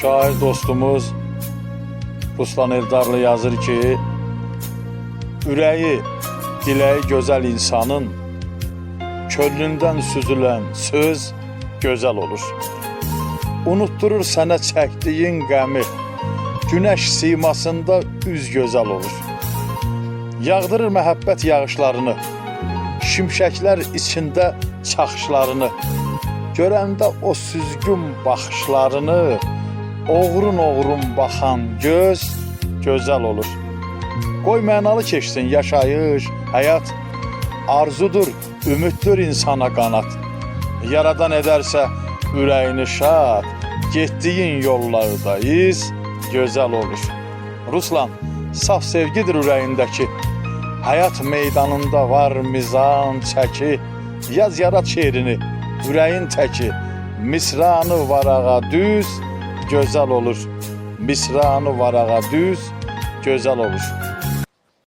şair dostumuz Ruslan Eldarlı yazır ki, ürəyi, diləyi gözəl insanın könlündən süzülən söz gözəl olur. Unutturur sənə çəkdiyin qəmi, günəş simasında üz gözəl olur. Yağdırır məhəbbət yağışlarını, şimşəklər içində çaxışlarını, görəndə o süzgün baxışlarını, oğrun-oğrun baxan göz gözəl olur. Qoy mənalı keçsin yaşayış, həyat, arzudur, ümiddir insana qanat. Yaradan edərsə ürəyini şad, getdiyin yollarda iz gözəl olur. Ruslan, saf sevgidir ürəyindəki, həyat meydanında var mizan çəki. Yaz yarat şeirini, ürəyin təki, misranı varağa düz gözəl olur. Misranı varağa düz gözəl olur.